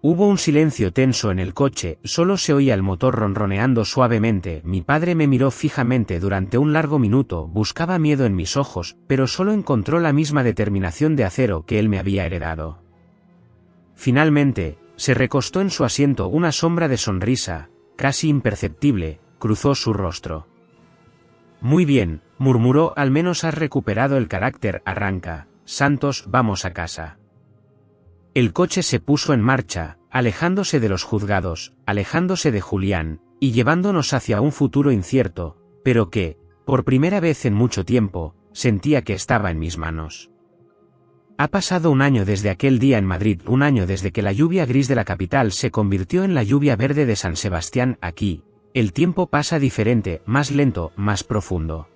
Hubo un silencio tenso en el coche, solo se oía el motor ronroneando suavemente. Mi padre me miró fijamente durante un largo minuto, buscaba miedo en mis ojos, pero solo encontró la misma determinación de acero que él me había heredado. Finalmente, se recostó en su asiento. Una sombra de sonrisa, casi imperceptible, cruzó su rostro. Muy bien, murmuró, al menos has recuperado el carácter. Arranca, Santos, vamos a casa. El coche se puso en marcha, alejándose de los juzgados, alejándose de Julián, y llevándonos hacia un futuro incierto, pero que, por primera vez en mucho tiempo, sentía que estaba en mis manos. Ha pasado un año desde aquel día en Madrid, un año desde que la lluvia gris de la capital se convirtió en la lluvia verde de San Sebastián. Aquí, el tiempo pasa diferente, más lento, más profundo.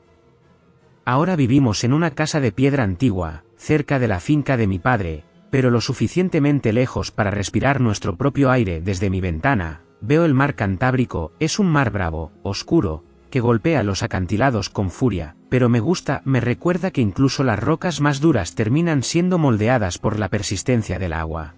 Ahora vivimos en una casa de piedra antigua, cerca de la finca de mi padre, pero lo suficientemente lejos para respirar nuestro propio aire. Desde mi ventana, veo el mar Cantábrico. Es un mar bravo, oscuro, que golpea los acantilados con furia, pero me gusta, me recuerda que incluso las rocas más duras terminan siendo moldeadas por la persistencia del agua.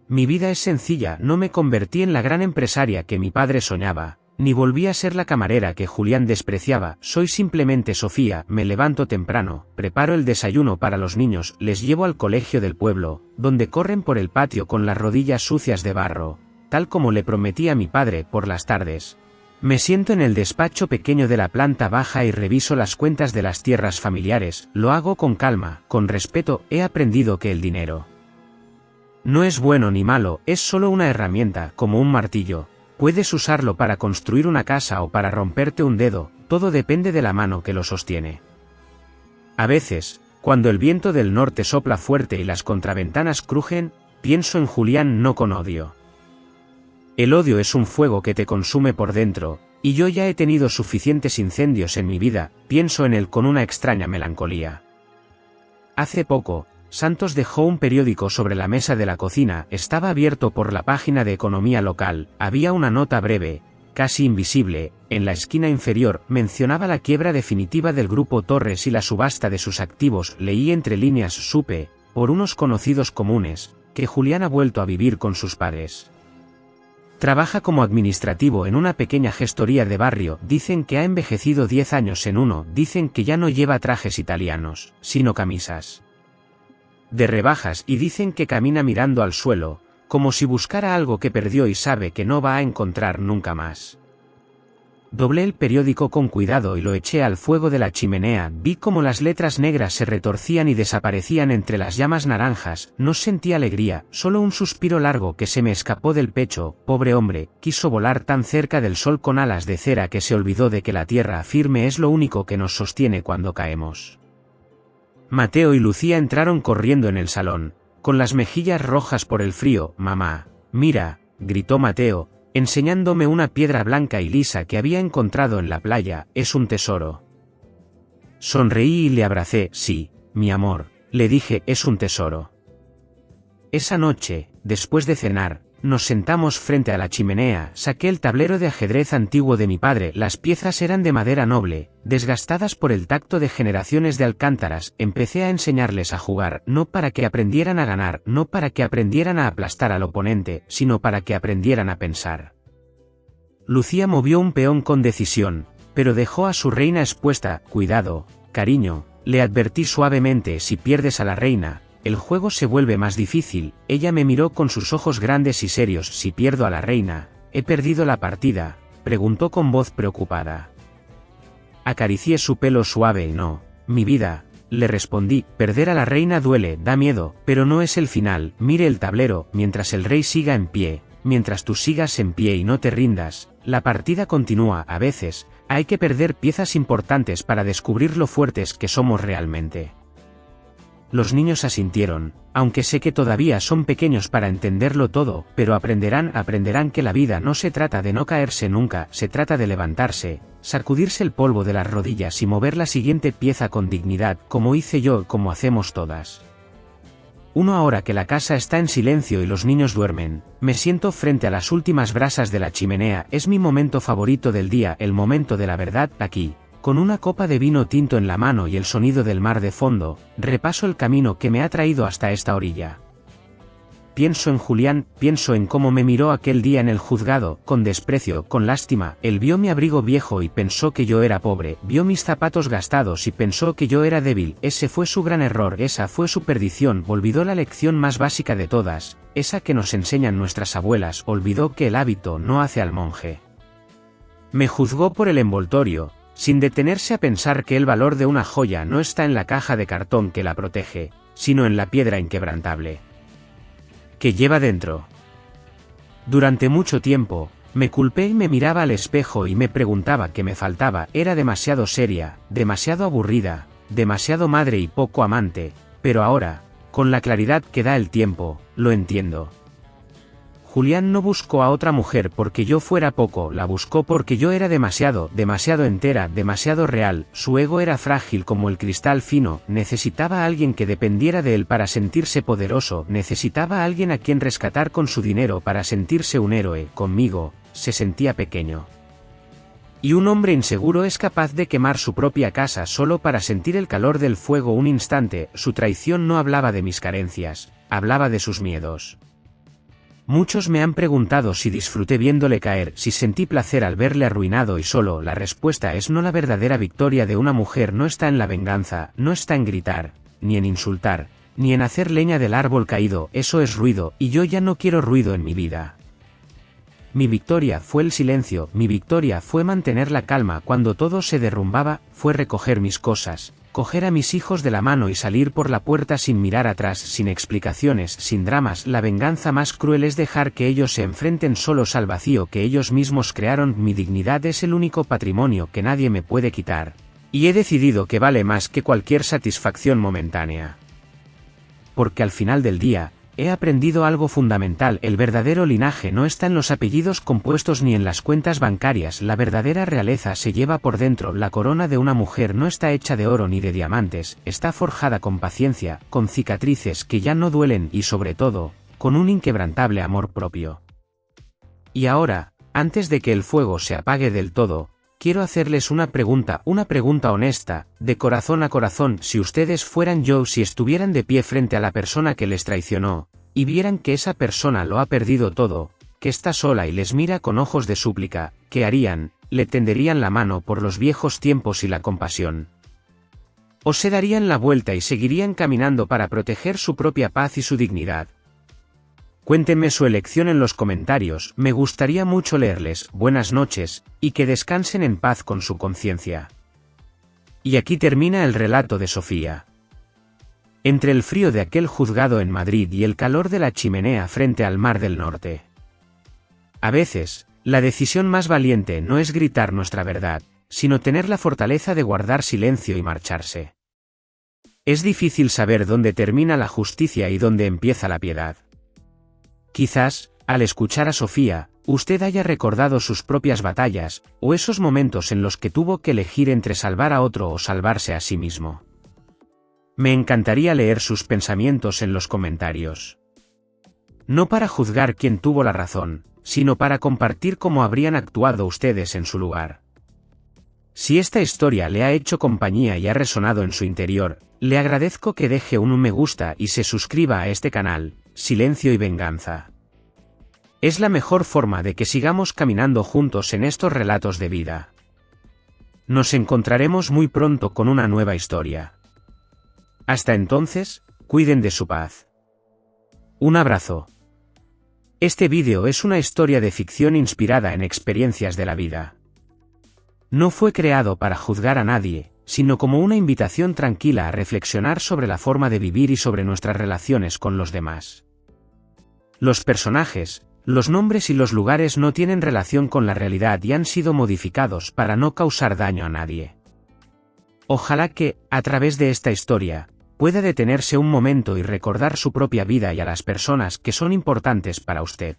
Mi vida es sencilla, no me convertí en la gran empresaria que mi padre soñaba, Ni volví a ser la camarera que Julián despreciaba, soy simplemente Sofía, me levanto temprano, preparo el desayuno para los niños, les llevo al colegio del pueblo, donde corren por el patio con las rodillas sucias de barro, tal como le prometí a mi padre por las tardes. Me siento en el despacho pequeño de la planta baja y reviso las cuentas de las tierras familiares, lo hago con calma, con respeto, he aprendido que el dinero no es bueno ni malo, es solo una herramienta, como un martillo. Puedes usarlo para construir una casa o para romperte un dedo, todo depende de la mano que lo sostiene. A veces, cuando el viento del norte sopla fuerte y las contraventanas crujen, pienso en Julián no con odio. El odio es un fuego que te consume por dentro, y yo ya he tenido suficientes incendios en mi vida, pienso en él con una extraña melancolía. Hace poco, Santos dejó un periódico sobre la mesa de la cocina, estaba abierto por la página de economía local, había una nota breve, casi invisible, en la esquina inferior, mencionaba la quiebra definitiva del grupo Torres y la subasta de sus activos, leí entre líneas, supe, por unos conocidos comunes, que Julián ha vuelto a vivir con sus padres. Trabaja como administrativo en una pequeña gestoría de barrio, dicen que ha envejecido 10 años en uno, dicen que ya no lleva trajes italianos, sino camisas de rebajas y dicen que camina mirando al suelo, como si buscara algo que perdió y sabe que no va a encontrar nunca más. Doblé el periódico con cuidado y lo eché al fuego de la chimenea, vi cómo las letras negras se retorcían y desaparecían entre las llamas naranjas, no sentí alegría, solo un suspiro largo que se me escapó del pecho, pobre hombre, quiso volar tan cerca del sol con alas de cera que se olvidó de que la tierra firme es lo único que nos sostiene cuando caemos. Mateo y Lucía entraron corriendo en el salón, con las mejillas rojas por el frío. Mamá, mira, gritó Mateo, enseñándome una piedra blanca y lisa que había encontrado en la playa, es un tesoro. Sonreí y le abracé, sí, mi amor, le dije, es un tesoro. Esa noche, después de cenar, nos sentamos frente a la chimenea, saqué el tablero de ajedrez antiguo de mi padre, las piezas eran de madera noble, desgastadas por el tacto de generaciones de alcántaras, empecé a enseñarles a jugar, no para que aprendieran a ganar, no para que aprendieran a aplastar al oponente, sino para que aprendieran a pensar. Lucía movió un peón con decisión, pero dejó a su reina expuesta, cuidado, cariño, le advertí suavemente, si pierdes a la reina, el juego se vuelve más difícil. Ella me miró con sus ojos grandes y serios. Si pierdo a la reina, ¿he perdido la partida?, preguntó con voz preocupada. Acaricié su pelo suave. No, mi vida, le respondí, perder a la reina duele, da miedo, pero no es el final. Mire el tablero, mientras el rey siga en pie, mientras tú sigas en pie y no te rindas, la partida continúa. A veces, hay que perder piezas importantes para descubrir lo fuertes que somos realmente. Los niños asintieron, aunque sé que todavía son pequeños para entenderlo todo, pero aprenderán que la vida no se trata de no caerse nunca, se trata de levantarse, sacudirse el polvo de las rodillas y mover la siguiente pieza con dignidad, como hice yo, como hacemos todas. Ahora que la casa está en silencio y los niños duermen, me siento frente a las últimas brasas de la chimenea, es mi momento favorito del día, el momento de la verdad, aquí. Con una copa de vino tinto en la mano y el sonido del mar de fondo, repaso el camino que me ha traído hasta esta orilla. Pienso en Julián, pienso en cómo me miró aquel día en el juzgado, con desprecio, con lástima. Él vio mi abrigo viejo y pensó que yo era pobre, vio mis zapatos gastados y pensó que yo era débil. Ese fue su gran error, esa fue su perdición. Olvidó la lección más básica de todas, esa que nos enseñan nuestras abuelas, olvidó que el hábito no hace al monje. Me juzgó por el envoltorio, sin detenerse a pensar que el valor de una joya no está en la caja de cartón que la protege, sino en la piedra inquebrantable que lleva dentro. Durante mucho tiempo, me culpé y me miraba al espejo y me preguntaba qué me faltaba, era demasiado seria, demasiado aburrida, demasiado madre y poco amante, pero ahora, con la claridad que da el tiempo, lo entiendo. Julián no buscó a otra mujer porque yo fuera poco, la buscó porque yo era demasiado entera, demasiado real, su ego era frágil como el cristal fino, necesitaba a alguien que dependiera de él para sentirse poderoso, necesitaba a alguien a quien rescatar con su dinero para sentirse un héroe, conmigo, se sentía pequeño. Y un hombre inseguro es capaz de quemar su propia casa solo para sentir el calor del fuego un instante. Su traición no hablaba de mis carencias, hablaba de sus miedos. Muchos me han preguntado si disfruté viéndole caer, si sentí placer al verle arruinado y solo. La respuesta es no. La verdadera victoria de una mujer no está en la venganza, no está en gritar, ni en insultar, ni en hacer leña del árbol caído. Eso es ruido, y yo ya no quiero ruido en mi vida. Mi victoria fue el silencio, mi victoria fue mantener la calma cuando todo se derrumbaba, fue recoger mis cosas, coger a mis hijos de la mano y salir por la puerta sin mirar atrás, sin explicaciones, sin dramas. La venganza más cruel es dejar que ellos se enfrenten solos al vacío que ellos mismos crearon. Mi dignidad es el único patrimonio que nadie me puede quitar, y he decidido que vale más que cualquier satisfacción momentánea. Porque al final del día, he aprendido algo fundamental: el verdadero linaje no está en los apellidos compuestos ni en las cuentas bancarias. La verdadera realeza se lleva por dentro. La corona de una mujer no está hecha de oro ni de diamantes, está forjada con paciencia, con cicatrices que ya no duelen y sobre todo, con un inquebrantable amor propio. Y ahora, antes de que el fuego se apague del todo, quiero hacerles una pregunta honesta, de corazón a corazón. Si ustedes fueran yo, si estuvieran de pie frente a la persona que les traicionó, y vieran que esa persona lo ha perdido todo, que está sola y les mira con ojos de súplica, ¿qué harían? ¿Le tenderían la mano por los viejos tiempos y la compasión? ¿O se darían la vuelta y seguirían caminando para proteger su propia paz y su dignidad? Cuéntenme su elección en los comentarios, me gustaría mucho leerles. Buenas noches, y que descansen en paz con su conciencia. Y aquí termina el relato de Sofía. Entre el frío de aquel juzgado en Madrid y el calor de la chimenea frente al Mar del Norte. A veces, la decisión más valiente no es gritar nuestra verdad, sino tener la fortaleza de guardar silencio y marcharse. Es difícil saber dónde termina la justicia y dónde empieza la piedad. Quizás, al escuchar a Sofía, usted haya recordado sus propias batallas, o esos momentos en los que tuvo que elegir entre salvar a otro o salvarse a sí mismo. Me encantaría leer sus pensamientos en los comentarios. No para juzgar quién tuvo la razón, sino para compartir cómo habrían actuado ustedes en su lugar. Si esta historia le ha hecho compañía y ha resonado en su interior, le agradezco que deje un me gusta y se suscriba a este canal, Silencio y Venganza. Es la mejor forma de que sigamos caminando juntos en estos relatos de vida. Nos encontraremos muy pronto con una nueva historia. Hasta entonces, cuiden de su paz. Un abrazo. Este vídeo es una historia de ficción inspirada en experiencias de la vida. No fue creado para juzgar a nadie, sino como una invitación tranquila a reflexionar sobre la forma de vivir y sobre nuestras relaciones con los demás. Los personajes, los nombres y los lugares no tienen relación con la realidad y han sido modificados para no causar daño a nadie. Ojalá que, a través de esta historia, pueda detenerse un momento y recordar su propia vida y a las personas que son importantes para usted.